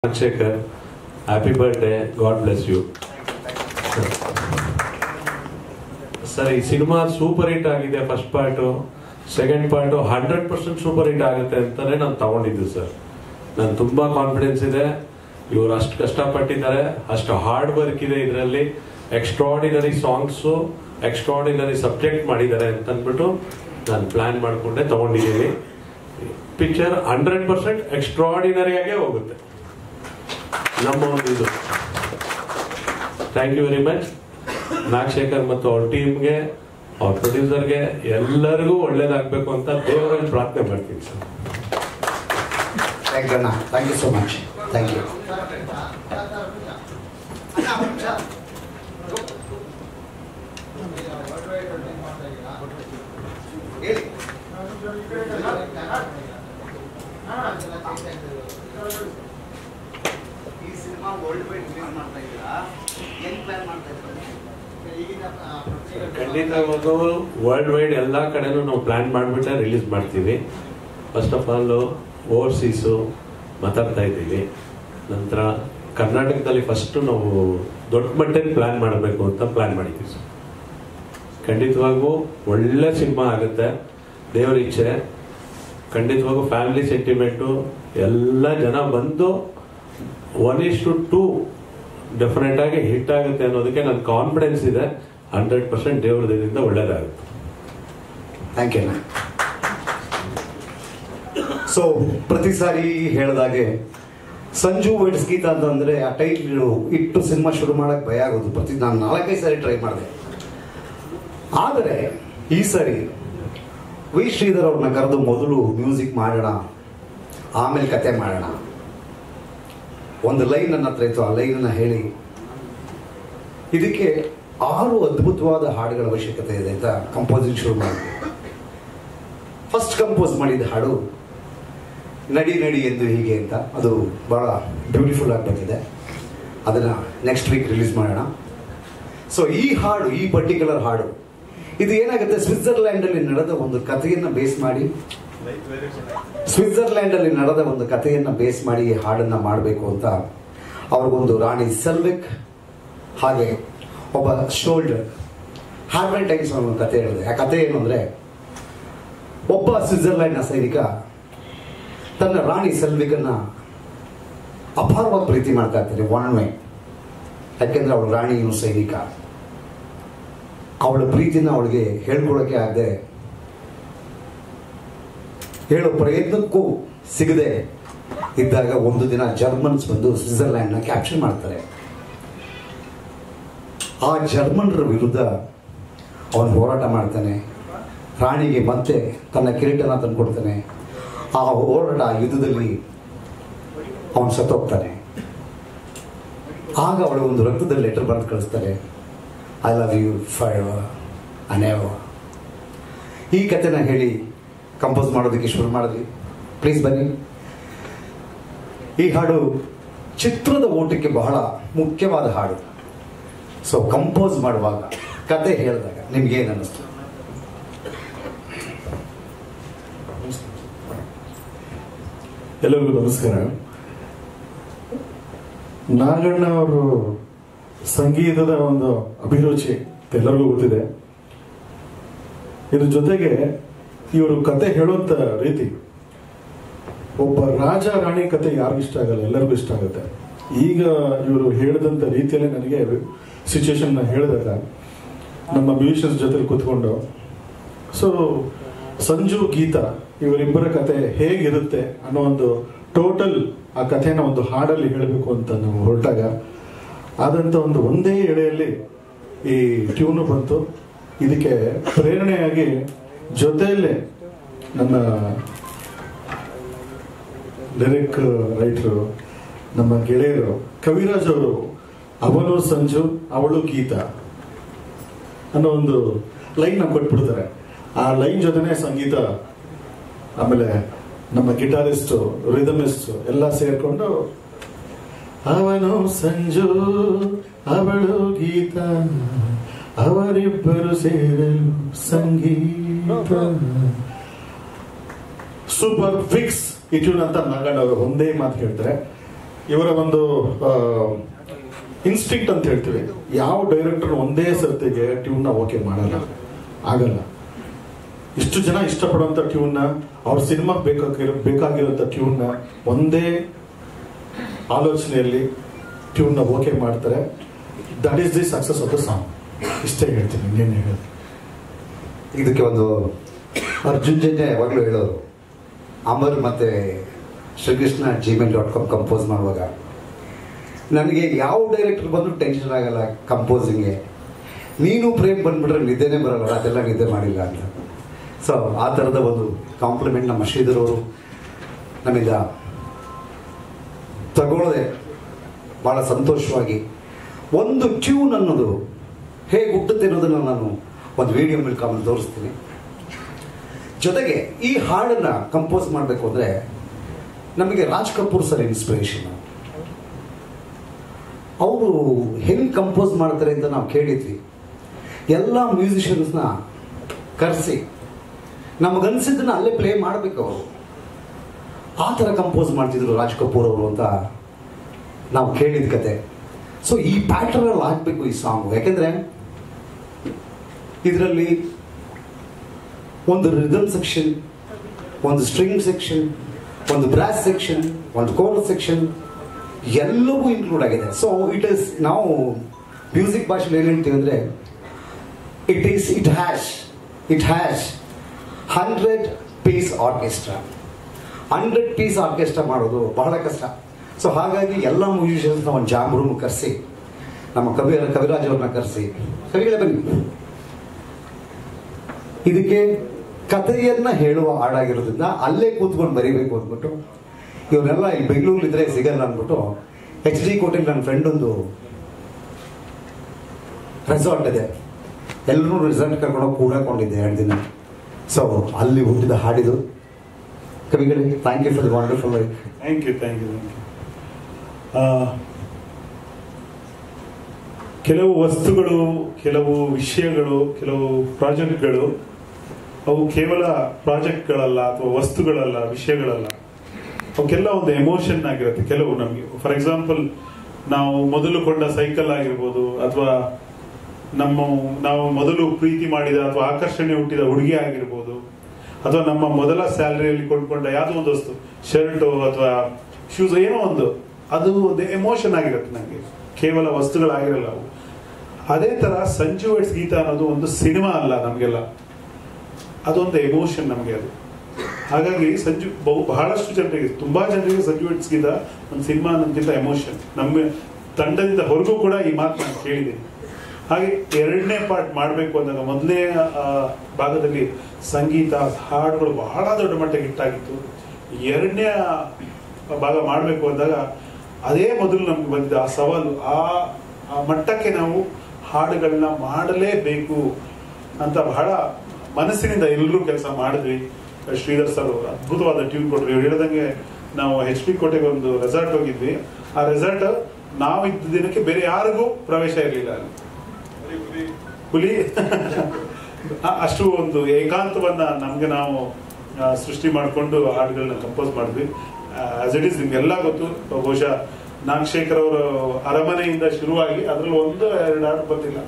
Shekar, happy birthday, God bless you. Sir, ಈ cinema super hit ಆಗಿದೆ. First part, second part 100% super hit ಆಗುತ್ತೆ ಅಂತಾನೆ ನಾನು ತಗೊಂಡಿದ್ದು ಸರ್. ನಾನು ತುಂಬಾ ಕಾನ್ಫಿಡೆನ್ಸ್ ಇದೆ. ಇವರು ಅಷ್ಟು ಕಷ್ಟಪಟ್ಟಿದ್ದಾರೆ, ಅಷ್ಟು ಹಾರ್ಡ್ ವರ್ಕ್ ಇದೆ ಇದರಲ್ಲಿ. ಎಕ್ಸ್ಟ್ರಾರ್ಡಿನರಿ ಸಾಂಗ್ಸು, ಎಕ್ಸ್ಟ್ರಾರ್ಡಿನರಿ ಸಬ್ಜೆಕ್ಟ್ ಮಾಡಿದ್ದಾರೆ ಅಂತ ಅಂದ್ಬಿಟ್ಟು ನಾನು ಪ್ಲಾನ್ ಮಾಡಿಕೊಂಡೆ ತಗೊಂಡಿದ್ದೀನಿ. ಪಿಕ್ಚರ್ 100% ಎಕ್ಸ್ಟ್ರಾರ್ಡಿನರಿ ಆಗೇ ಹೋಗುತ್ತೆ. ನಮ್ಮ ಒಂದು ಇದು. Thank you very much Nagashekar ಮತ್ತು ಅವ್ರ ಟೀಮ್ಗೆ, ಅವ್ರ ಪ್ರೊಡ್ಯೂಸರ್ಗೆ, ಎಲ್ಲರಿಗೂ ಒಳ್ಳೇದಾಗಬೇಕು ಅಂತ ದೇವರಲ್ಲಿ ಪ್ರಾರ್ಥನೆ ಮಾಡ್ತೀನಿ ಸರ್. ಥ್ಯಾಂಕ್ ಯು ಅಣ್ಣ, thank you so much, thank you. ಖಂಡಿತವಾಗೂ ವರ್ಲ್ಡ್ ವೈಡ್ ಎಲ್ಲ ಕಡೆನೂ ನಾವು ಪ್ಲಾನ್ ಮಾಡಿಬಿಟ್ಟೆ ರಿಲೀಸ್ ಮಾಡ್ತೀವಿ. ಫಸ್ಟ್ ಆಫ್ ಆಲ್ ಓವರ್ಸೀಸು ಮಾತಾಡ್ತಾ ಇದ್ದೀವಿ. ನಂತರ ಕರ್ನಾಟಕದಲ್ಲಿ ಫಸ್ಟ್ ನಾವು ದೊಡ್ಡ ಮಟ್ಟದ ಪ್ಲಾನ್ ಮಾಡಬೇಕು ಅಂತ ಪ್ಲಾನ್ ಮಾಡಿದ್ದೀವಿ ಸರ್. ಖಂಡಿತವಾಗೂ ಒಳ್ಳೆ ಸಿನಿಮಾ ಆಗುತ್ತೆ, ದೇವರ ಇಚ್ಛೆ. ಖಂಡಿತವಾಗೂ ಫ್ಯಾಮಿಲಿ ಸೆಂಟಿಮೆಂಟು ಎಲ್ಲ ಜನ ಬಂದು 1:2 ಡೆಫಿನೆಟ್ ಆಗಿ ಹಿಟ್ ಆಗುತ್ತೆ ಅನ್ನೋದಕ್ಕೆ ನನ್ನ ಕಾನ್ಫಿಡೆನ್ಸ್ ಇದೆ. 100% ದೇವರದಿಂದ ಒಳ್ಳೇದಾಗುತ್ತೆ. Thank you. ಸೊ ಪ್ರತಿ ಸಾರಿ ಹೇಳಿದಾಗೆ ಸಂಜು ವೈಟ್ಸ್ ಗೀತ ಅಂತಂದ್ರೆ ಆ ಟೈಟ್ಲ್ ಇಟ್ಟು ಸಿನಿಮಾ ಶುರು ಮಾಡಕ್ ಭಯ ಆಗೋದು. ನಾನು 4-5 ಸಾರಿ ಟ್ರೈ ಮಾಡಿದೆ. ಆದರೆ ಈ ಸಾರಿ ವಿ ಶ್ರೀಧರ್ ಅವ್ರನ್ನ ಕರೆದು ಮೊದಲು ಮ್ಯೂಸಿಕ್ ಮಾಡೋಣ, ಆಮೇಲೆ ಕತೆ ಮಾಡೋಣ. ಒಂದು ಲೈನ್ ನನ್ನ ಹತ್ರ ಇತ್ತು, ಆ ಲೈನನ್ನು ಹೇಳಿ ಇದಕ್ಕೆ 6 ಅದ್ಭುತವಾದ ಹಾಡುಗಳ ಅವಶ್ಯಕತೆ ಇದೆ ಅಂತ ಕಂಪೋಸಿಂಗ್ ಶುರು ಮಾಡಿದೆ. ಫಸ್ಟ್ ಕಂಪೋಸ್ ಮಾಡಿದ ಹಾಡು ನಡಿ ನಡಿ ಎಂದು ಹೀಗೆ ಅಂತ, ಅದು ಬಹಳ ಬ್ಯೂಟಿಫುಲ್ ಆಗಿ ಬಂದಿದೆ. ಅದನ್ನು ನೆಕ್ಸ್ಟ್ ವೀಕ್ ರಿಲೀಸ್ ಮಾಡೋಣ. ಸೊ ಈ ಹಾಡು, ಈ ಪರ್ಟಿಕ್ಯುಲರ್ ಹಾಡು, ಇದು ಏನಾಗುತ್ತೆ, ಸ್ವಿಟ್ಜರ್ಲ್ಯಾಂಡಲ್ಲಿ ನಡೆದ ಒಂದು ಕಥೆಯನ್ನು ಬೇಸ್ ಮಾಡಿ ಈ ಹಾಡನ್ನು ಮಾಡಬೇಕು ಅಂತ ಅವ್ರಿಗೊಂದು ರಾಣಿ ಸೆಲ್ವಿಕ್ ಹಾಗೆ ಒಬ್ಬ ಶೋಲ್ಡರ್ ಹಾರ್ಮನ್ ಟೈಮ್ಸ್ ಒಂದು ಕತೆ ಹೇಳಿದೆ. ಆ ಕತೆ ಏನು ಅಂದರೆ, ಒಬ್ಬ ಸ್ವಿಟ್ಜರ್ಲ್ಯಾಂಡ್ನ ಸೈನಿಕ ತನ್ನ ರಾಣಿ ಸೆಲ್ವಿಕನ್ನು ಅಪಾರವಾಗಿ ಪ್ರೀತಿ ಮಾಡ್ತಾ ಇರ್ತಾರೆ ಒನ್ ವೇ. ಯಾಕೆಂದ್ರೆ ಅವಳು ರಾಣಿಯು ಸೈನಿಕ. ಅವಳ ಪ್ರೀತಿನ ಅವಳಿಗೆ ಹೇಳ್ಕೊಳಕ್ಕೆ ಆಗದೆ, ಹೇಳೋ ಪ್ರಯತ್ನಕ್ಕೂ ಸಿಗದೆ ಇದ್ದಾಗ ಒಂದು ದಿನ ಜರ್ಮನ್ಸ್ ಬಂದು ಸ್ವಿಟ್ಜರ್ಲ್ಯಾಂಡ್ನ ಕ್ಯಾಪ್ಚರ್ ಮಾಡ್ತಾರೆ. ಆ ಜರ್ಮನ್ರ ವಿರುದ್ಧ ಅವನು ಹೋರಾಟ ಮಾಡ್ತಾನೆ. ರಾಣಿಗೆ ಮತ್ತೆ ತನ್ನ ಕಿರೀಟನ ತಂದುಕೊಡ್ತಾನೆ. ಆ ಹೋರಾಟ, ಯುದ್ಧದಲ್ಲಿ ಅವನು ಸತ್ತೋಗ್ತಾನೆ. ಆಗ ಅವಳು ಒಂದು ರಕ್ತದಲ್ಲಿ ಲೆಟರ್ ಬರೆದು ಕಳಿಸ್ತಾರೆ, I love you for an ever. ಈ ಕಥೆನ ಹೇಳಿ ಕಂಪೋಸ್ ಮಾಡೋದಕ್ಕೆ ಶುರು ಮಾಡಿದ್ವಿ. ಪ್ಲೀಸ್ ಬನ್ನಿ. ಈ ಹಾಡು ಚಿತ್ರದ ಓಟಕ್ಕೆ ಬಹಳ ಮುಖ್ಯವಾದ ಹಾಡು. ಸೊ ಕಂಪೋಸ್ ಮಾಡುವಾಗ, ಕತೆ ಹೇಳಿದಾಗ ನಿಮ್ಗೇನು ಅನ್ನಿಸ್ತು? ಎಲ್ಲರಿಗೂ ನಮಸ್ಕಾರ. ನಾಗಣ್ಣ ಅವರು ಸಂಗೀತದ ಒಂದು ಅಭಿರುಚಿ ಎಲ್ಲರಿಗೂ ಗೊತ್ತಿದೆ. ಇದ್ರ ಜೊತೆಗೆ ಇವರು ಕತೆ ಹೇಳುವಂತ ರೀತಿ, ಒಬ್ಬ ರಾಜ ರಾಣಿ ಕತೆ ಯಾರಿಗೂ ಇಷ್ಟ ಆಗಲ್ಲ, ಎಲ್ಲರಿಗೂ ಇಷ್ಟ ಆಗುತ್ತೆ. ಈಗ ಇವರು ಹೇಳಿದಂತ ರೀತಿಯಲ್ಲೇ ನನಗೆ ಸಿಚುವೇಶನ್ ಹೇಳಿದಾಗ ನಮ್ಮ ಮ್ಯೂಸಿಷಿಯನ್ಸ್ ಜೊತೆ ಕೂತ್ಕೊಂಡು, ಸೊ ಸಂಜು ಗೀತಾ ಇವರಿಬ್ಬರ ಕತೆ ಹೇಗಿರುತ್ತೆ ಅನ್ನೋ ಒಂದು ಟೋಟಲ್ ಆ ಕಥೆನ ಒಂದು ಹಾಡಲ್ಲಿ ಹೇಳಬೇಕು ಅಂತ ನಾವು ಹೊರಟಾಗ ಆದಂತ ಒಂದೇ ಎಳೆಯಲ್ಲಿ ಈ ಟ್ಯೂನು ಬಂತು. ಇದಕ್ಕೆ ಪ್ರೇರಣೆಯಾಗಿ ಜೊತೆಯಲ್ಲೇ ನನ್ನ ಲಿರಿಕ್ ರೈಟರು, ನಮ್ಮ ಗೆಳೆಯರು ಕವಿರಾಜ್ ಅವರು, ಅವನು ಸಂಜು ಅವಳು ಗೀತಾ ಅನ್ನೋ ಒಂದು ಲೈನ್ ನಾವು ಕೊಟ್ಬಿಡ್ತಾರೆ. ಆ ಲೈನ್ ಜೊತೆನೆ ಸಂಗೀತ, ಆಮೇಲೆ ನಮ್ಮ ಗಿಟಾರಿಸ್ಟು, ರಿದಮಿಸ್ಟ್ ಎಲ್ಲ ಸೇರ್ಕೊಂಡು ಅವನು ಸಂಜು ಅವಳು ಗೀತಾ ಅವರಿಬ್ಬರು ಸೇರಲು ಸಂಗೀತ, ಸೂಪರ್ ಫಿಕ್ಸ್ ಈ ಟ್ಯೂನ್ ಅಂತ ನಾಗಣ್ಣ ಅವರು ಒಂದೇ ಮಾತು ಹೇಳ್ತಾರೆ. ಇವರ ಒಂದು ಇನ್ಸ್ಟಿಂಕ್ಟ್ ಅಂತ ಹೇಳ್ತೀವಿ. ಯಾವ ಡೈರೆಕ್ಟರ್ ಒಂದೇ ಸರ್ತಿಗೆ ಟ್ಯೂನ್ನ ಓಕೆ ಮಾಡಲ್ಲ, ಆಗಲ್ಲ. ಇಷ್ಟು ಜನ ಇಷ್ಟಪಡುವಂಥ ಟ್ಯೂನ್ನ, ಅವ್ರ ಸಿನಿಮಾ ಬೇಕಾಗಿರುವಂಥ ಟ್ಯೂನ್ನ ಒಂದೇ ಆಲೋಚನೆಯಲ್ಲಿ ಟ್ಯೂನ್ನ ಓಕೆ ಮಾಡ್ತಾರೆ. That is the success of the song. ಇಷ್ಟೇ ಹೇಳ್ತೀನಿ, ಇನ್ನೇನು ಹೇಳೋದು. ಇದಕ್ಕೆ ಒಂದು ಅರ್ಜುನ್ ಜನ್ಯ ಯಾವಾಗಲೂ ಹೇಳೋರು, ಅಮರ್ ಮತ್ತು ಶ್ರೀಕೃಷ್ಣ@gmail.com ಕಂಪೋಸ್ ಮಾಡುವಾಗ ನನಗೆ ಯಾವ ಡೈರೆಕ್ಟರ್ ಬಂದರೂ ಟೆನ್ಷನ್ ಆಗಲ್ಲ ಕಂಪೋಸಿಂಗ್ಗೆ. ನೀನು ಪ್ರೇಮ್ ಬಂದ್ಬಿಟ್ರೆ ನಿದ್ದೆನೇ ಬರಲ್ಲ, ಅದೆಲ್ಲ ನಿದ್ದೆ ಮಾಡಿಲ್ಲ ಅಂತ. ಸೊ ಆ ಥರದ ಒಂದು ಕಾಂಪ್ಲಿಮೆಂಟ್ ನಮ್ಮ ಶ್ರೀಧರ್ ಅವರು ನಮ್ಮಿಂದ ತಗೊಳ್ಳದೆ ಭಾಳ ಸಂತೋಷವಾಗಿ, ಒಂದು ಟ್ಯೂನ್ ಅನ್ನೋದು ಹೇಗೆ ಹುಟ್ಟುತ್ತೆ ಅನ್ನೋದನ್ನು ನಾನು ಒಂದು ವಿಡಿಯೋ ಮೂಲಕ ತೋರಿಸ್ತೀನಿ. ಜೊತೆಗೆ ಈ ಹಾಡನ್ನು ಕಂಪೋಸ್ ಮಾಡಬೇಕು ಅಂದರೆ ನಮಗೆ ರಾಜ್ ಕಪೂರ್ ಸರ್ ಇನ್ಸ್ಪಿರೇಷನ್. ಅವರು ಹೆಂಗೆ ಕಂಪೋಸ್ ಮಾಡ್ತಾರೆ ಅಂತ ನಾವು ಕೇಳಿದ್ವಿ. ಎಲ್ಲ ಮ್ಯೂಸಿಷಿಯನ್ಸ್ನ ಕರೆಸಿ ನಮಗನ್ಸಿದ್ದನ್ನು ಅಲ್ಲೇ ಪ್ಲೇ ಮಾಡಬೇಕು ಅವರು. ಆ ಥರ ಕಂಪೋಸ್ ಮಾಡ್ತಿದ್ರು ರಾಜ್ ಕಪೂರ್ ಅವರು ಅಂತ ನಾವು ಕೇಳಿದ ಕತೆ. ಸೊ ಈ ಪ್ಯಾಟರ್ನಲ್ಲಿ ಆಗಬೇಕು ಈ ಸಾಂಗು. ಯಾಕೆಂದರೆ ಇದರಲ್ಲಿ ಒಂದು ರಿದಮ್ ಸೆಕ್ಷನ್, ಒಂದು ಸ್ಟ್ರಿಂಗ್ ಸೆಕ್ಷನ್, ಒಂದು ಬ್ರಾಸ್ ಸೆಕ್ಷನ್, ಒಂದು ಕೋರಸ್ ಸೆಕ್ಷನ್ ಎಲ್ಲವೂ ಇನ್ಕ್ಲೂಡ್ ಆಗಿದೆ. ಸೊ ನಾವು ಮ್ಯೂಸಿಕ್ ಭಾಷೆಯಲ್ಲಿ ಏನು ಹೇಳ್ತೀವಿ ಅಂದರೆ it has 100 piece orchestra. 100 piece orchestra ಮಾಡೋದು ಬಹಳ ಕಷ್ಟ. ಸೊ ಹಾಗಾಗಿ ಎಲ್ಲ ಮ್ಯೂಸಿಷಿಯನ್ಸ್ನ ಒಂದು ಜಾಮ್ ರೂಮ್ ಕರೆಸಿ, ನಮ್ಮ ಕವಿರಾಜ್ ಅವ್ರನ್ನ ಕರೆಸಿ, ಕವಿಗಳೇ ಬನ್ನಿ, ಇದಕ್ಕೆ ಕಥೆಯನ್ನ ಹೇಳುವ ಹಾಡಾಗಿರೋದ್ರಿಂದ ಅಲ್ಲೇ ಕೂತ್ಕೊಂಡು ಬರೀಬೇಕು ಅಂದ್ಬಿಟ್ಟು ಇವರೆಲ್ಲ ಇಲ್ಲಿ ಬೆಂಗಳೂರಲ್ಲಿದ್ದರೆ ಸಿಗಲ್ಲ ಅಂದ್ಬಿಟ್ಟು HD ಕೋಟೆಲಿ ನನ್ನ ಫ್ರೆಂಡ್ ಒಂದು ರೆಸಾರ್ಟ್ ಇದೆ, ಎಲ್ಲರೂ ರೆಸಾರ್ಟ್ ಕರ್ಕೊಂಡೋಗಿ ಕೂಡಕೊಂಡಿದ್ದೆ 2 ದಿನ. ಸೊ ಅಲ್ಲಿ ಹುಟ್ಟಿದ ಹಾಡಿದು. ಕವಿಗಳೇ, thank you for the wonderful life. Thank you. ಕೆಲವು ವಸ್ತುಗಳು, ಕೆಲವು ವಿಷಯಗಳು, ಕೆಲವು ಪ್ರಾಜೆಕ್ಟ್ಗಳು ಅವು ಕೇವಲ ಪ್ರಾಜೆಕ್ಟ್ಗಳಲ್ಲ ಅಥವಾ ವಸ್ತುಗಳಲ್ಲ, ವಿಷಯಗಳಲ್ಲ. ಅವಕ್ಕೆಲ್ಲ ಒಂದು ಎಮೋಷನ್ ಆಗಿರುತ್ತೆ. ಕೆಲವು ನಮಗೆ, ಫಾರ್ ಎಕ್ಸಾಂಪಲ್, ನಾವು ಮೊದಲು ಕೊಂಡ ಸೈಕಲ್ ಆಗಿರ್ಬೋದು, ಅಥವಾ ನಾವು ಮೊದಲು ಪ್ರೀತಿ ಮಾಡಿದ ಅಥವಾ ಆಕರ್ಷಣೆ ಹುಟ್ಟಿದ ಹುಡುಗಿ ಆಗಿರ್ಬೋದು, ಅಥವಾ ನಮ್ಮ ಮೊದಲ ಸ್ಯಾಲರಿಯಲ್ಲಿ ಕೊಂಡ್ಕೊಂಡ ಯಾವುದೋ ಒಂದು ವಸ್ತು, ಶರ್ಟು ಅಥವಾ ಶೂಸ್, ಏನೋ ಒಂದು, ಅದು ಒಂದು ಎಮೋಷನ್ ಆಗಿರುತ್ತೆ ನನಗೆ, ಕೇವಲ ವಸ್ತುಗಳಾಗಿರಲ್ಲ ಅವು. ಅದೇ ತರ ಸಂಜು ವೆಡ್ಸ್ ಗೀತಾ ಅನ್ನೋದು ಒಂದು ಸಿನಿಮಾ ಅಲ್ಲ ನಮಗೆಲ್ಲ, ಅದೊಂದು ಎಮೋಷನ್ ನಮಗೆ ಅದು. ಹಾಗಾಗಿ ಬಹಳಷ್ಟು ಜನರಿಗೆ, ತುಂಬಾ ಜನರಿಗೆ ಸಂಜು ವೆಡ್ಸ್ ಗೀತಾ ಒಂದು ಸಿನಿಮಾ ಅನ್ನೋದಕ್ಕಿಂತ ಎಮೋಷನ್. ನಮ್ಮ ತಂಡದಿಂದ ಹೊರಗೂ ಕೂಡ ಈ ಮಾತು ನಾನು ಕೇಳಿದ್ದೀನಿ. ಹಾಗೆ 2ನೇ ಪಾರ್ಟ್ ಮಾಡಬೇಕು ಅಂದಾಗ, ಮೊದಲನೇ ಭಾಗದಲ್ಲಿ ಸಂಗೀತ ಹಾಡುಗಳು ಬಹಳ ದೊಡ್ಡ ಮಟ್ಟಕ್ಕೆ ಹಿಟ್ಟಾಗಿತ್ತು. 2ನೇ ಭಾಗ ಮಾಡಬೇಕು ಅಂದಾಗ ಅದೇ ಮೊದಲು ನಮ್ಗೆ ಬಂದಿದ್ದ ಆ ಸವಾಲು, ಆ ಮಟ್ಟಕ್ಕೆ ನಾವು ಹಾಡುಗಳನ್ನ ಮಾಡಲೇಬೇಕು ಅಂತ ಬಹಳ ಮನಸ್ಸಿನಿಂದ ಎಲ್ಲರೂ ಕೆಲಸ ಮಾಡಿದ್ವಿ. ಶ್ರೀಧರ್ ಸರ್ ಅದ್ಭುತವಾದ ಟ್ಯೂನ್ ಕೊಟ್ರು. ಹೇಳಿದಂಗೆ ನಾವು HP ಕೋಟೆಗೆ ಒಂದು ರೆಸಾರ್ಟ್ ಹೋಗಿದ್ವಿ. ಆ ರೆಸಾರ್ಟ್ ನಾವು ಇದ್ದ ದಿನಕ್ಕೆ ಬೇರೆ ಯಾರಿಗೂ ಪ್ರವೇಶ ಇರಲಿಲ್ಲ. ಅಲ್ಲಿ ಹುಲಿ ಅಷ್ಟು ಒಂದು ಏಕಾಂತವನ್ನ ನಮ್ಗೆ ನಾವು ಸೃಷ್ಟಿ ಮಾಡಿಕೊಂಡು ಹಾಡುಗಳನ್ನ ಕಂಪೋಸ್ ಮಾಡಿದ್ವಿ. ಆಸ್ ಇಟ್ ಈಸ್ ನಿಮ್ಗೆಲ್ಲ ಗೊತ್ತು. ಬಹುಶಃ ನಾಗಶೇಖರ್ ಅವರ ಅರಮನೆಯಿಂದ ಶುರುವಾಗಿ ಅದ್ರಲ್ಲಿ 1-2 ಹಾಡು ಬಂದಿಲ್ಲ.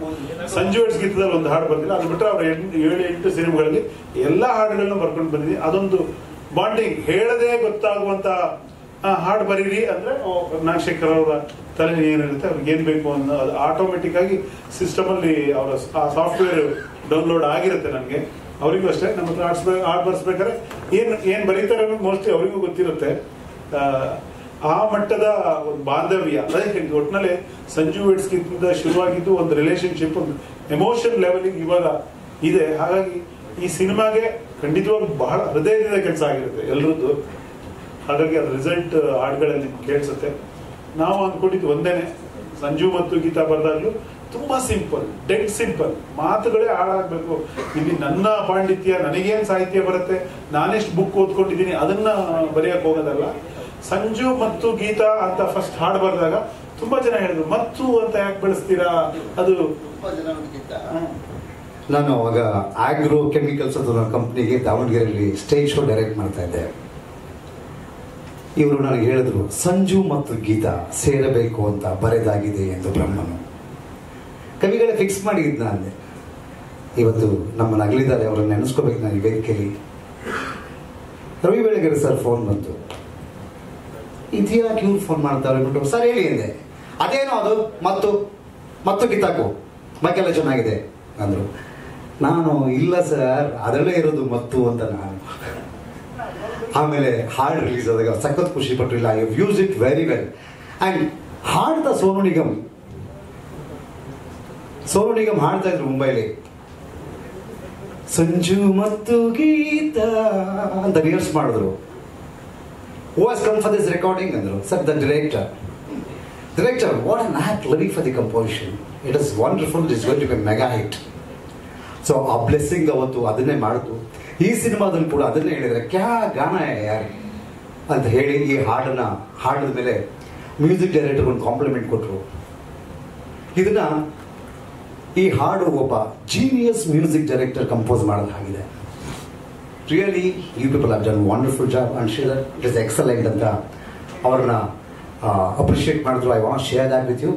ಸಂಜು ವೆಡ್ಸ್ ಗೀತದಲ್ಲಿ 1 ಹಾಡು ಬಂದಿಲ್ಲ. ಅದು ಬಿಟ್ಟರೆ ಅವ್ರ 7-8 ಸಿನಿಮಾಗಳಲ್ಲಿ ಎಲ್ಲಾ ಹಾಡುಗಳನ್ನ ಬರ್ಕೊಂಡು ಬಂದಿದ್ವಿ. ಅದೊಂದು ಬಾಂಡಿಂಗ್, ಹೇಳದೆ ಗೊತ್ತಾಗುವಂತ ಹಾಡು ಬರೀರಿ ಅಂದ್ರೆ ನಾಗಶೇಖರ್ ಅವರ ತಲೆ ಏನಿರುತ್ತೆ, ಅವ್ರಿಗೆ ಏನ್ ಬೇಕು ಅನ್ನೋ ಅದು ಆಟೋಮೆಟಿಕ್ ಆಗಿ ಸಿಸ್ಟಮ್ ಅಲ್ಲಿ ಅವರ ಆ ಸಾಫ್ಟ್ವೇರ್ ಡೌನ್ಲೋಡ್ ಆಗಿರುತ್ತೆ. ನನಗೆ ಅವರಿಗೂ ಅಷ್ಟೇ, ನಮ್ಮ ಹತ್ರ ಹಾಡು ಬರ್ಸ್ಬೇಕಾದ್ರೆ ಏನ್ ಬರೀತಾರೆ ಅನ್ನೋದು ಮೋಸ್ಟ್ಲಿ ಅವರಿಗೂ ಗೊತ್ತಿರುತ್ತೆ. ಆ ಮಟ್ಟದ ಒಂದು ಬಾಂಧವ್ಯ, ಒಟ್ಟಿನಲ್ಲಿ ಸಂಜು ವೆಡ್ಸ್ ಗಿಂತ ಶುರುವಾಗಿದ್ದು ಒಂದು ರಿಲೇಶನ್ಶಿಪ್, ಒಂದು ಎಮೋಷನ್ ಲೆವೆಲಿಗೆ ಇವಾಗ ಇದೆ. ಹಾಗಾಗಿ ಈ ಸಿನಿಮಾಗೆ ಖಂಡಿತವಾಗಿ ಬಹಳ ಹೃದಯದಿಂದ ಕೆಲಸ ಆಗಿರುತ್ತೆ ಎಲ್ರದ್ದು. ಹಾಗಾಗಿ ಅದ್ರ ರಿಸಲ್ಟ್ ಹಾಡುಗಳಲ್ಲಿ ಕೇಳಿಸುತ್ತೆ. ನಾವು ಅಂದ್ಕೊಂಡಿದ್ದು ಒಂದೇನೆ, ಸಂಜು ಮತ್ತು ಗೀತಾ ಬರ್ದಾಗ್ಲೂ ತುಂಬಾ ಸಿಂಪಲ್, ಡೆಡ್ ಸಿಂಪಲ್ ಮಾತುಗಳೇ ಹಾಳಾಗಬೇಕು. ಇಲ್ಲಿ ನನ್ನ ಪಾಂಡಿತ್ಯ, ನನಗೇನು ಸಾಹಿತ್ಯ ಬರುತ್ತೆ, ನಾನೆಷ್ಟು ಬುಕ್ ಓದ್ಕೊಂಡಿದ್ದೀನಿ ಅದನ್ನ ಬರೆಯಕ್ಕೆ ಹೋಗೋದಲ್ಲ. ಸಂಜು ಮತ್ತು ಗೀತಾ ಅಂತ ಫಸ್ಟ್ ಹಾಡು ಬರೆದಾಗ ತುಂಬಾ ಜನ ಹೇಳಿದ್ರು, ಮತ್ತು ಅಂತ ಯಾಕೆ ಬೆಳೆಸ್ತೀರಾ, ಅದು ನಾನು ಅವಾಗ ಆಗ್ರೋ ಕೆಮಿಕಲ್ಸ್ ಅಂತ ಕಂಪ್ನಿಗೆ ದಾವಣಗೆರೆಯಲ್ಲಿ ಸ್ಟೇಜ್ ಶೋ ಡೈರೆಕ್ಟ್ ಮಾಡ್ತಾ ಇದ್ದೆ. ಇವರು ನನಗೆ ಹೇಳಿದ್ರು, ಸಂಜು ಮತ್ತು ಗೀತಾ ಸೇರಬೇಕು ಅಂತ ಬರೆದಾಗಿದೆ ಎಂದು ಬ್ರಹ್ಮನು. ಕವಿಗಳೇ ಫಿಕ್ಸ್ ಮಾಡಿದ್ನ ಅಂದೆ. ಇವತ್ತು ನಮ್ಮನ್ನು ಅಗಲಿದ್ದಾರೆ, ಅವರನ್ನು ನೆನೆಸ್ಕೋಬೇಕು ನಾನು ಈ ವೇದಿಕೆಯಲ್ಲಿ. ರವಿ ಬೆಳಗೆರೆ ಸರ್ ಫೋನ್ ಬಂತು. ಇದ್ಯಾಕೆ ಇವ್ರು ಫೋನ್ ಮಾಡ್ತಾರೆ ಅಂದ್ಬಿಟ್ಟು, ಸರ್ ಹೇಳಿ ಅಂದೆ. ಅದೇನೋ ಅದು ಮತ್ತು ಗೀತಾಕು ಬಾಕೆಲ್ಲ ಚೆನ್ನಾಗಿದೆ ಅಂದರು. ನಾನು ಇಲ್ಲ ಸರ್ ಅದರಲ್ಲೇ ಇರೋದು ಮತ್ತು ಅಂತ ನಾನು. ಆಮೇಲೆ ಹಾಡು ರಿಲೀಸ್ ಆದಾಗ ಸಖತ್ ಖುಷಿ ಪಟ್ಟರು. ಇಲ್ಲ, I use it very well. And ಹಾಡ್ದ ಸೋನು ನಿಗಮ್ ಹಾಡ್ತಾ ಇದ್ರು ಮುಂಬೈಲಿ, ಸಂಜು ಮತ್ತು ಗೀತಾ ಅಂತ ರಿಹರ್ಸ್ ಮಾಡಿದ್ರು. Who has come for this recording ಅಂದರು. Sir the director, what an act living for the composition, it is wonderful, it is going to be mega hit. So ಆ blessing ಅವತ್ತು ಅದನ್ನೇ ಮಾಡಿತು. ಈ ಸಿನಿಮಾದಲ್ಲಿ ಕೂಡ ಅದನ್ನೇ ಹೇಳಿದರೆ, ಕ್ಯಾ ಗಾನ ಯಾರು ಅಂತ ಹೇಳಿ ಈ ಹಾಡನ್ನ ಹಾಡಿದ ಮೇಲೆ ಮ್ಯೂಸಿಕ್ ಡೈರೆಕ್ಟರ್ ಒಂದು ಕಾಂಪ್ಲಿಮೆಂಟ್ ಕೊಟ್ಟರು. ಈ ಹಾಡು ಒಬ್ಬ ಜೀನಿಯಸ್ ಮ್ಯೂಸಿಕ್ ಡೈರೆಕ್ಟರ್ ಕಂಪೋಸ್ ಮಾಡೋದು ಆಗಿದೆ. Really you people have done wonderful job and share it is excellent ಅಂತ ಅವ್ರನ್ನ ಅಪ್ರಿಷಿಯೇಟ್ ಮಾಡಿದ್ರು. I want share that with you.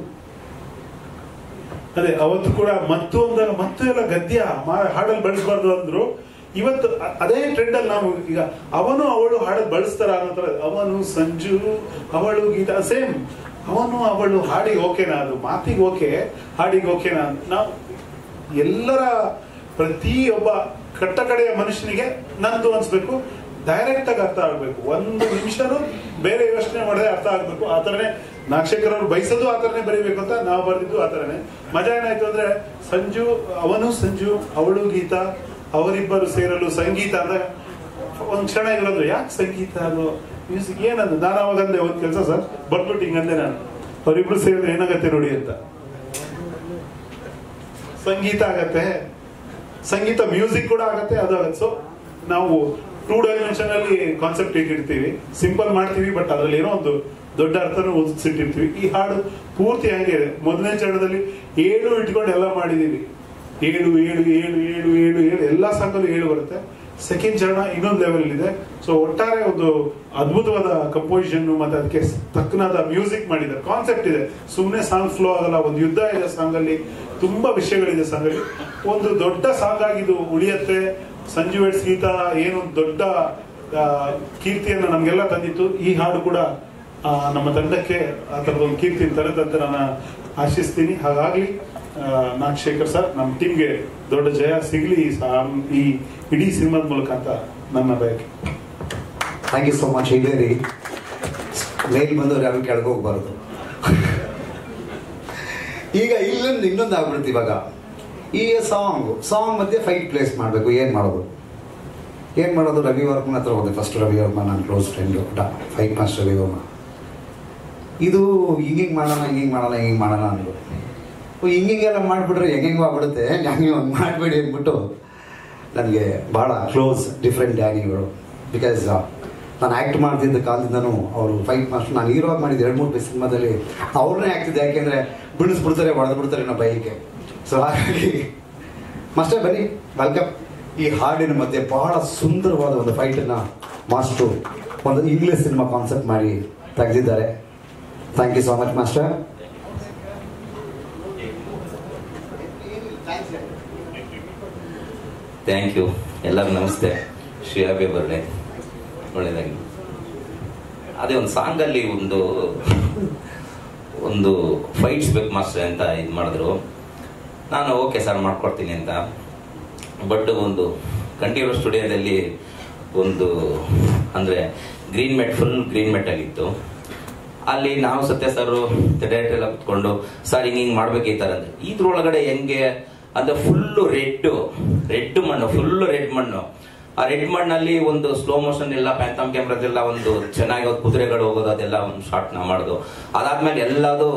ಅದೇ ಅವತ್ತು ಕೂಡ ಮತ್ತು ಅಂದಾಗ ಮತ್ತು ಎಲ್ಲ ಗದ್ಯ ಹಾಡಲ್ಲಿ ಬಳಸಬಾರ್ದು ಅಂದ್ರು. ಇವತ್ತು ಅದೇ ಟ್ರೆಂಡ್ ಅಲ್ಲಿ ನಾವು ಈಗ ಅವನು ಅವಳು ಹಾಡಲ್ಲಿ ಬಳಸ್ತಾರ ಅನ್ನೋ, ಅವನು ಸಂಜು ಅವಳು ಗೀತಾ ಸೇಮ್. ಅವನು ಅವಳು ಹಾಡಿಗೆ ಓಕೆನಾ, ಅದು ಮಾತಿಗೆ ಓಕೆ, ಹಾಡಿಗೆ ಓಕೆನಾ. ನಾವು ಎಲ್ಲರ ಪ್ರತಿಯೊಬ್ಬ ಕಟ್ಟಕಡೆಯ ಮನುಷ್ಯನಿಗೆ ನಂದು ಅನ್ಸ್ಬೇಕು, ಡೈರೆಕ್ಟ್ ಆಗಿ ಅರ್ಥ ಆಗ್ಬೇಕು. ಒಂದು ನಿಮಿಷನೂ ಬೇರೆ ಯೋಚನೆ ಮಾಡದೆ ಅರ್ಥ ಆಗ್ಬೇಕು. ಆ ಥರನೇ ನಾಗಶೇಖರ್ ಅವ್ರು ಬಯಸೋದು ಆ ಥರನೇ ಬರೀಬೇಕು ಅಂತ ನಾವು ಬರೆದಿದ್ದು ಆ ಥರನೇ. ಮಜಾ ಏನಾಯ್ತು ಅಂದ್ರೆ, ಅವನು ಸಂಜು ಅವಳು ಗೀತಾ ಅವರಿಬ್ಬರು ಸೇರಲು ಸಂಗೀತ ಅಂತ ಒಂದ್ ಕ್ಷಣ ಇರೋದು. ಯಾಕೆ ಸಂಗೀತ, ಅದು ಮ್ಯೂಸಿಕ್ ಏನಂದು. ನಾನು ಅವಾಗ ಅಂದೆ ಒಂದ್ ಕೆಲಸ ಸರ್ ಬರ್ಬಿಟ್ಟು ಹಿಂಗಂದೆ ನಾನು, ಅವರಿಬ್ರು ಸೇರಿದ್ರೆ ಏನಾಗತ್ತೆ ನೋಡಿ ಅಂತ. ಸಂಗೀತ ಆಗತ್ತೆ, ಸಂಗೀತ ಮ್ಯೂಸಿಕ್ ಕೂಡ ಆಗತ್ತೆ, ಅದು ಆಗತ್ತೆ. ಸೊ ನಾವು 2 ಡೈಮೆನ್ಷನ್ ಅಲ್ಲಿ ಕಾನ್ಸೆಪ್ಟ್ ಇಟ್ಟಿರ್ತೀವಿ, ಸಿಂಪಲ್ ಮಾಡ್ತೀವಿ, ಬಟ್ ಅದ್ರಲ್ಲಿ ಏನೋ ಒಂದು ದೊಡ್ಡ ಅರ್ಥನೂ ಓದಿಸಿಟ್ಟಿರ್ತೀವಿ. ಈ ಹಾಡು ಪೂರ್ತಿ ಹಂಗೆ ಇದೆ. ಮೊದಲನೇ ಚರಣದಲ್ಲಿ 7 ಇಟ್ಕೊಂಡು ಎಲ್ಲ ಮಾಡಿದೀವಿ. 7 ಎಲ್ಲ ಸಾಂಗಲ್ಲೂ 7 ಬರುತ್ತೆ. ಸೆಕೆಂಡ್ ಚರಣ ಇನ್ನೊಂದು ಲೆವೆಲ್ ಇದೆ. ಸೊ ಒಟ್ಟಾರೆ ಒಂದು ಅದ್ಭುತವಾದ ಕಂಪೋಸಿಷನ್ ಮತ್ತೆ ಅದಕ್ಕೆ ತಕ್ಕನಾದ ಮ್ಯೂಸಿಕ್ ಮಾಡಿದ್ದಾರೆ. ಕಾನ್ಸೆಪ್ಟ್ ಇದೆ, ಸುಮ್ಮನೆ ಸಾಂಗ್ ಫ್ಲೋ ಆಗಲ್ಲ. ಒಂದು ಯುದ್ಧ ಇದೆ ಸಾಂಗ್ ಅಲ್ಲಿ, ತುಂಬಾ ವಿಷಯಗಳಿದೆ ಸಾಂಗ್ ಅಲ್ಲಿ. ಒಂದು ದೊಡ್ಡ ಸಾಂಗ್ ಆಗಿದ್ದು ಉಳಿಯತ್ತೆ. ಸಂಜು ವೆಡ್ಸ್ ಗೀತಾ ಏನು ದೊಡ್ಡ ಕೀರ್ತಿಯನ್ನು ನಮ್ಗೆಲ್ಲ ತಂದಿತ್ತು. ಈ ಹಾಡು ಕೂಡ ನಮ್ಮ ತಂಡಕ್ಕೆ ಆ ತರದೊಂದು ಕೀರ್ತಿ ತರದಂತೆ ನಾನು ಆಶಿಸ್ತೀನಿ. ಹಾಗಾಗಿ ನಾಗಶೇಖರ್ ಸರ್, ನಮ್ಮ ಟೀಮ್ಗೆ ದೊಡ್ಡ ಜಯ ಸಿಗ್ಲಿ ಈ ಇಡೀ ಸಿನಿಮಾದ ಮೂಲಕ ಅಂತ ನನ್ನ ಬಯಕೆ. Thank you so much. ಇಲ್ಲೇ ರೀ ಮೇಲ್ ಬಂದವ್ರು ಯಾರು ಕೆಳಗೆ ಹೋಗ್ಬಾರ್ದು. ಈಗ ಇನ್ನೊಂದು ಆಗ್ಬಿಡುತ್ತೆ. ಇವಾಗ ಈ ಸಾಂಗ್ ಮಧ್ಯೆ ಫೈಟ್ ಪ್ಲೇಸ್ ಮಾಡಬೇಕು. ಏನು ಮಾಡೋದು ರವಿ ವರ್ಮನ್ ಹತ್ರ ಹೋದೆ. ಫಸ್ಟ್ ರವಿ ವರ್ಮನ್ ನನ್ನ close friend, fight master Ravi Varman. ಇದು ಹಿಂಗೆ ಮಾಡೋಣ ಅಂದರು. ಹಿಂಗೆಲ್ಲ ಮಾಡಿಬಿಟ್ರೆ ಹೆಂಗೆಂಗೋ ಆಗ್ಬಿಡುತ್ತೆ, ಹಂಗೆ ಒಂದು ಮಾಡಬೇಡಿ ಅಂದ್ಬಿಟ್ಟು ನನಗೆ ಭಾಳ ಕ್ಲೋಸ್ ಡಿಫ್ರೆಂಟ್ ಡ್ಯಾನಿಗಳು. ಬಿಕಾಸ್ ನಾನು ಆ್ಯಕ್ಟ್ ಮಾಡ್ತಿದ್ದ ಕಾಲದಿಂದನೂ ಅವರು ಫೈಟ್ ಮಾಸ್ಟರ್. ನಾನು ಹೀರೋ ಮಾಡಿದ್ದು 2-3 ಸಿನಿಮಾದಲ್ಲಿ ಅವ್ರನ್ನೇ ಆಗ್ತಿದ್ದೆ. ಯಾಕೆಂದರೆ ಬಿಡಿಸ್ಬಿಡ್ತಾರೆ, ಹೊಡೆದ್ಬಿಡ್ತಾರೆ ನಮ್ಮ ಬೈಕೆ. ಸೊ ಹಾಗಾಗಿ ಮಾಸ್ಟರ್ ಬನ್ನಿ, ವೆಲ್ಕಮ್. ಈ ಹಾಡಿನ ಮಧ್ಯೆ ಬಹಳ ಸುಂದರವಾದ ಒಂದು ಫೈಟನ್ನು ಮಾಸ್ಟ್ರು ಒಂದು ಇಂಗ್ಲಿಷ್ ಸಿನಿಮಾ ಕಾನ್ಸೆಪ್ಟ್ ಮಾಡಿ ತೆಗೆದಿದ್ದಾರೆ. Thank you so much master. Thank you. ಎಲ್ಲರಿಗೂ ನಮಸ್ತೆ. ಶ್ರೀಯಾಬಿ ಬರ್ಡೆ ಒಳ್ಳೆಯದಾಗಿ. ಅದೇ ಒಂದು ಸಾಂಗಲ್ಲಿ ಒಂದು ಫೈಟ್ಸ್ ಬೇಕು ಮಾಸ್ಟರ್ ಅಂತ ಇದು ಮಾಡಿದ್ರು. ನಾನು ಓಕೆ ಸರ್ ಮಾಡ್ಕೊಡ್ತೀನಿ ಅಂತ. ಬಟ್ ಒಂದು ಕಂಠೀರವ ಸ್ಟುಡಿಯೋದಲ್ಲಿ ಒಂದು ಅಂದರೆ ಫುಲ್ ಗ್ರೀನ್ ಮೆಟ್ ಆಗಿತ್ತು. ಅಲ್ಲಿ ನಾವು ಸತ್ಯ ಸರ್ ಡೈರೆಕ್ಟರ್ ಎಲ್ಲ ಕುತ್ಕೊಂಡು ಸರ್ ಹಿಂಗೆ ಮಾಡ್ಬೇಕು ಈ ಥರ ಅಂದರೆ ಇದ್ರೊಳಗಡೆ ಹೆಂಗೆ ಅಂದರೆ ಫುಲ್ಲು ರೆಡ್ ಮಣ್ಣು. ಆ ರೆಡ್ ಮಣ್ಣಲ್ಲಿ ಒಂದು ಸ್ಲೋ ಮೋಷನ್ ಎಲ್ಲ ಪ್ಯಾಂಥಮ್ ಕ್ಯಾಮ್ರಾದೆಲ್ಲ ಒಂದು ಚೆನ್ನಾಗಿ ಕುದುರೆಗಳು ಹೋಗೋದು ಅದೆಲ್ಲ ಒಂದು ಶಾರ್ಟ್ ನಾವು ಮಾಡೋದು. ಅದಾದ್ಮೇಲೆ ಎಲ್ಲದು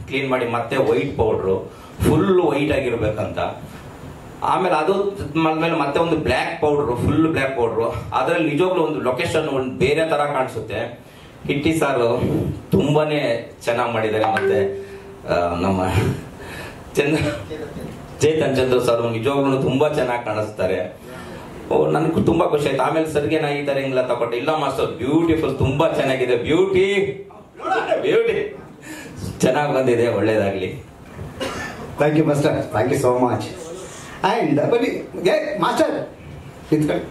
ಕ್ಲೀನ್ ಮಾಡಿ ಮತ್ತೆ ವೈಟ್ ಪೌಡ್ರು ಫುಲ್ ವೈಟ್ ಆಗಿರ್ಬೇಕಂತ. ಆಮೇಲೆ ಅದು ಆದ್ಮೇಲೆ ಮತ್ತೆ ಒಂದು ಫುಲ್ ಬ್ಲ್ಯಾಕ್ ಪೌಡ್ರು. ಅದ್ರಲ್ಲಿ ನಿಜವಾಗ್ಲೂ ಒಂದು ಲೊಕೇಶನ್ ಒಂದು ಬೇರೆ ತರ ಕಾಣಿಸುತ್ತೆ. ಹಿಟ್ಟಿ ಸಾರು ತುಂಬಾನೇ ಚೆನ್ನಾಗಿ ಮಾಡಿದ್ದಾರೆ. ಮತ್ತೆ ನಮ್ಮ ಚೇತನ್ ಚಂದ್ರ ಸರ್ ನಿಜವಾಗ್ಲೂ ತುಂಬಾ ಚೆನ್ನಾಗಿ ಕಾಣಿಸ್ತಾರೆ. ನನಗೂ ತುಂಬಾ ಖುಷಿ ಆಯ್ತು. ಆಮೇಲೆ ಸರ್ಗೆ ನಾ ಈ ತರ ಹಿಂಗೆಲ್ಲ ತಗೊಟ್ಟೆ, ಇಲ್ಲ ಮಾಸ್ಟರ್ ಬ್ಯೂಟಿಫುಲ್, ತುಂಬಾ ಚೆನ್ನಾಗಿದೆ, ಬ್ಯೂಟಿ ಚೆನ್ನಾಗಿ ಬಂದಿದೆ, ಒಳ್ಳೇದಾಗ್ಲಿ. Thank you master, thank you so much. And ಬನ್ನಿ ಮಾಸ್ಟರ್ ನಿಂತ್ಕೊಳ್ಳಿ.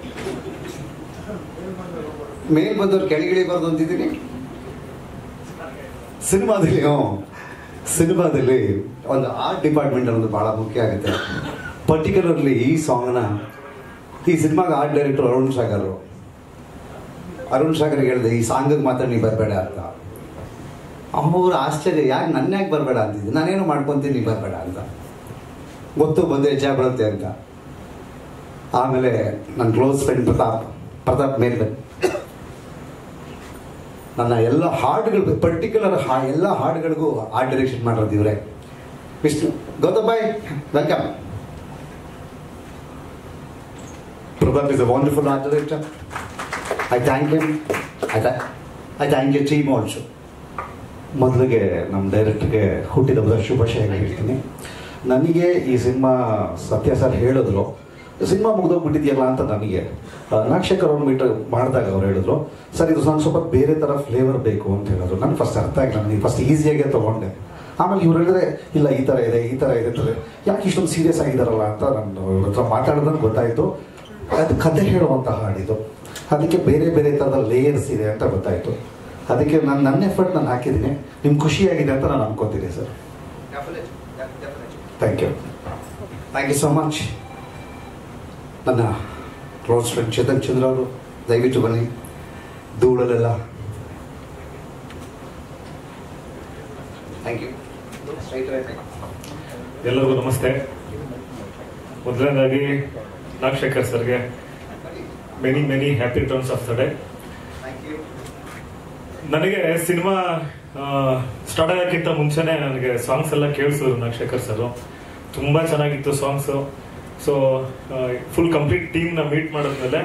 ಮೇಲ್ ಬಂದವ್ರು ಕೆಳಗಿಳಿಬಾರ್ದು ಅಂತಿದ್ದೀನಿ. ಸಿನಿಮಾದಲ್ಲಿ ಒಂದು ಆರ್ಟ್ ಡಿಪಾರ್ಟ್ಮೆಂಟ್ ಅನ್ನೋದು ಭಾಳ ಮುಖ್ಯ ಆಗುತ್ತೆ. ಪರ್ಟಿಕ್ಯುಲರ್ಲಿ ಈ ಸಾಂಗ್ನ, ಈ ಸಿನಿಮಾಗೆ ಆರ್ಟ್ ಡೈರೆಕ್ಟರ್ ಅರುಣ್ ಸಾಗರ್ಗೆ ಹೇಳಿದೆ ಈ ಸಾಂಗಿಗೆ ಮಾತ್ರ ನೀ ಬರಬೇಡ ಅಂತ. ಅವ್ರು ಆಶ್ಚರ್ಯ, ಯಾಕೆ ನನ್ನ ಯಾಕೆ ಬರಬೇಡ ಅಂತಿದ್ದೆ, ನಾನೇನು ಮಾಡ್ಕೊತೀನಿ ನೀ ಬರಬೇಡ ಅಂತ. ಗೊತ್ತು ಬಂದು ಹೆಜ್ಜೆ ಬರುತ್ತೆ ಅಂತ. ಆಮೇಲೆ ನನ್ನ ಕ್ಲೋಸ್ ಫ್ರೆಂಡ್ ಪ್ರತಾಪ್ ಮೇಲೆ ನನ್ನ ಎಲ್ಲ ಹಾಡುಗಳು, ಪರ್ಟಿಕ್ಯುಲರ್ ಎಲ್ಲ ಹಾಡುಗಳಿಗೂ ಆರ್ಟ್ ಡೈರೆಕ್ಷನ್ ಮಾಡೋದು ಇವರೇ. ವಿಷ್ಣು ಗೌತಮ್ ಬಾಯ್, welcome. Prabhat is a wonderful art director. I thank him. I thank your team also. ಮೊದಲಿಗೆ ನಮ್ಮ ಡೈರೆಕ್ಟರ್ಗೆ ಹುಟ್ಟಿದಬ್ಬದ ಶುಭಾಶಯಗಳು ಹೇಳ್ತೀನಿ. ನನಗೆ ಈ ಸಿನಿಮಾ ಸತ್ಯ ಸರ್ ಹೇಳಿದ್ರು, ಸಿನಿಮಾ ಮುಗ್ದೋಗ್ಬಿಟ್ಟಿದೆಯಲ್ಲ ಅಂತ. ನನಗೆ ನಾಗಶೇಖರ್ ಅವ್ರು ಮೀಟ್ ಮಾಡಿದಾಗ ಅವ್ರು ಹೇಳಿದ್ರು, ಸರ್ ಇದು ನಾನು ಸ್ವಲ್ಪ ಬೇರೆ ಥರ ಫ್ಲೇವರ್ ಬೇಕು ಅಂತ ಹೇಳಿದ್ರು. ನನಗೆ ಫಸ್ಟ್ ಅರ್ಥ ಆಗಿಲ್ಲ, ನನಗೆ ಫಸ್ಟ್ ಈಸಿಯಾಗೆ ತೊಗೊಂಡೆ. ಆಮೇಲೆ ಇವ್ರು ಹೇಳಿದ್ರೆ ಇಲ್ಲ ಈ ಥರ ಇದೆ ಯಾಕೆ ಇಷ್ಟೊಂದು ಸೀರಿಯಸ್ ಆಗಿದ್ದಾರಲ್ಲ ಅಂತ ನಾನು ಇವ್ರ ಹತ್ರ ಮಾತಾಡಿದ್ರೆ ಗೊತ್ತಾಯಿತು. ಅದು ಕತೆ ಹೇಳುವಂಥ ಹಾಡಿದು, ಅದಕ್ಕೆ ಬೇರೆ ಬೇರೆ ಥರದ ಲೇಯರ್ಸ್ ಇದೆ ಅಂತ ಗೊತ್ತಾಯಿತು. ಅದಕ್ಕೆ ನನ್ನ ಎಫರ್ಟ್ ನಾನು ಹಾಕಿದ್ದೀನಿ. ನಿಮ್ಗೆ ಖುಷಿಯಾಗಿದೆ ಅಂತ ನಾನು ಅನ್ಕೋತೀನಿ sir. Thank you so much. ನನ್ನ ಕ್ಲೋಸ್ ಫ್ರೆಂಡ್ ಚೇತನ್ ಚಂದ್ರ ಅವರು ದಯವಿಟ್ಟು ಬನ್ನಿ. ಧೂಳಲೆಲ್ಲ ಥ್ಯಾಂಕ್ ಯು. ಎಲ್ಲರಿಗೂ ನಮಸ್ತೆ. ಮೊದಲನೇದಾಗಿ ನಾಗಶೇಖರ್ ಸರ್ಗೆ many happy returns of the day. ನನಗೆ ಸಿನಿಮಾ ಸ್ಟಾರ್ಟ್ ಆಗೋಕ್ಕಿಂತ ಮುಂಚೆನೆ ನನಗೆ ಸಾಂಗ್ಸ್ ಎಲ್ಲ ಕೇಳಿಸಿದ್ರು ನಾಗಶೇಖರ್ ಸರ್. ತುಂಬಾ ಚೆನ್ನಾಗಿತ್ತು ಸಾಂಗ್ಸು. ಸೊ ಫುಲ್ ಕಂಪ್ಲೀಟ್ ಟೀಮ್ನ ಮೀಟ್ ಮಾಡಿದ್ಮೇಲೆ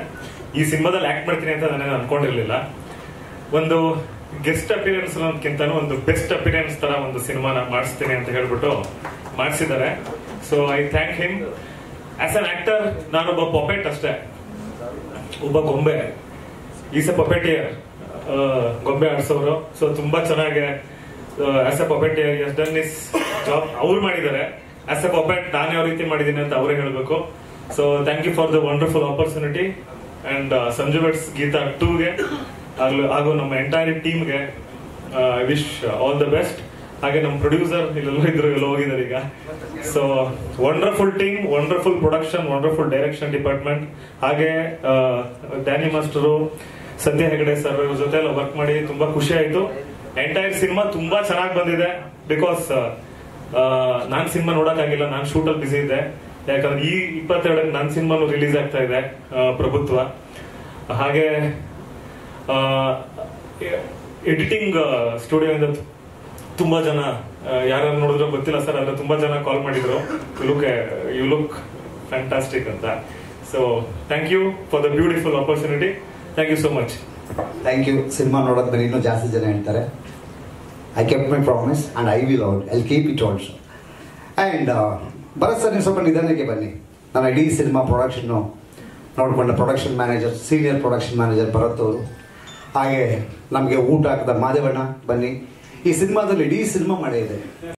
ಈ ಸಿನಿಮಾದಲ್ಲಿ ಆಕ್ಟ್ ಮಾಡ್ತೀನಿ ಅಂತ ನಾನು ಅನ್ಕೊಂಡಿರ್ಲಿಲ್ಲ. ಒಂದು ಗೆಸ್ಟ್ ಅಪಿಯರೆನ್ಸ್ ಅನ್ನೋದಕ್ಕಿಂತನೂ ಒಂದು ಬೆಸ್ಟ್ ಅಪಿಯರೆನ್ಸ್ ತರ ಒಂದು ಸಿನಿಮಾನ ಮಾಡಿಸ್ತೀನಿ ಅಂತ ಹೇಳ್ಬಿಟ್ಟು ಮಾಡಿಸಿದ್ದಾರೆ. So I thank him. As an actor ನಾನೊಬ್ಬ ಪಪೆಟ್ ಅಷ್ಟೇ, ಒಬ್ಬ ಗೊಂಬೆ. ಈಸ್ ಎ ಪಪೆಟಿಯರ್, ಗೊಂಬೆ ಆಡ್ಸೋರು. ಸೊ ತುಂಬಾ ಚೆನ್ನಾಗಿ as a puppeteer has done his job ಅವ್ರು ಮಾಡಿದ್ದಾರೆ. ಆಸ್ ಎ ಪಪೆಟ್ ನಾನು ಯಾವ ರೀತಿ ಮಾಡಿದ್ದೀನಿ ಅಂತ ಅವರೇ ಹೇಳಬೇಕು. So thank you for the wonderful opportunity. And Sanju weds Geetha 2ಗೆ ಹಾಗೂ ನಮ್ಮ ಎಂಟೈರ್ ಟೀಮ್ಗೆ I wish all the best. ಹಾಗೆ ನಮ್ಮ ಪ್ರೊಡ್ಯೂಸರ್ ಇಲ್ಲೆಲ್ಲ ಇದ್ರು, ಎಲ್ಲ ಹೋಗಿದ್ದಾರೆ ಈಗ. So wonderful team, wonderful production, wonderful direction department. ಹಾಗೆ Danny master, Satya Hegde sir ಇವ್ರ ಜೊತೆ ಎಲ್ಲ ವರ್ಕ್ ಮಾಡಿ ತುಂಬಾ ಖುಷಿ ಆಯ್ತು. ಎಂಟೈರ್ ಸಿನಿಮಾ ತುಂಬಾ ಚೆನ್ನಾಗಿ ಬಂದಿದೆ. ಬಿಕಾಸ್ ನಾನ್ ಸಿನಿಮಾ ನೋಡಕ್ಕಾಗಿಲ್ಲ, ನಾನು ಶೂಟಲ್ಲಿ ಬಿಸಿ ಇದ್ದೆ. ಯಾಕಂದ್ರೆ ಈ 22ಕ್ಕೆ ನನ್ನ ಸಿನಿಮಾನು ರಿಲೀಸ್ ಆಗ್ತಾ ಇದೆ, ಪ್ರಭುತ್ವ. ಹಾಗೆ ಎಡಿಟಿಂಗ್ ಸ್ಟುಡಿಯೋದಿಂದ ತುಂಬಾ ಜನ, ಯಾರು ನೋಡಿದ್ರು ಗೊತ್ತಿಲ್ಲ ಸರ್, ಆದ್ರೆ ತುಂಬಾ ಜನ ಕಾಲ್ ಮಾಡಿದ್ರು, ಯು ಲುಕ್ ಫ್ಯಾಂಟಾಸ್ಟಿಕ್ ಅಂತ. So thank you for the beautiful opportunity. Thank you so much. Thank you. Cinema ನೋಡೋದ್ಮೇಲೆ ಇನ್ನೂ ಜಾಸ್ತಿ ಜನ ಹೇಳ್ತಾರೆ. I kept my promise and I keep it also. And Bharat sir, ನೀವು ಸ್ವಲ್ಪ ನಿಧಾನಕ್ಕೆ ಬನ್ನಿ. ನಾನು ಇಡೀ ಸಿನಿಮಾ ಪ್ರೊಡಕ್ಷನ್ನು ನೋಡಿಕೊಂಡ production manager, senior production manager Bharat ಅವರು. ಹಾಗೆ ನಮಗೆ ಊಟ ಹಾಕಿದ ಮಾದೇವಣ್ಣ, ಬನ್ನಿ. ಈ ಸಿನಿಮಾದಲ್ಲಿ ಇಡೀ ಸಿನಿಮಾ ಮಾಡಿದೆ.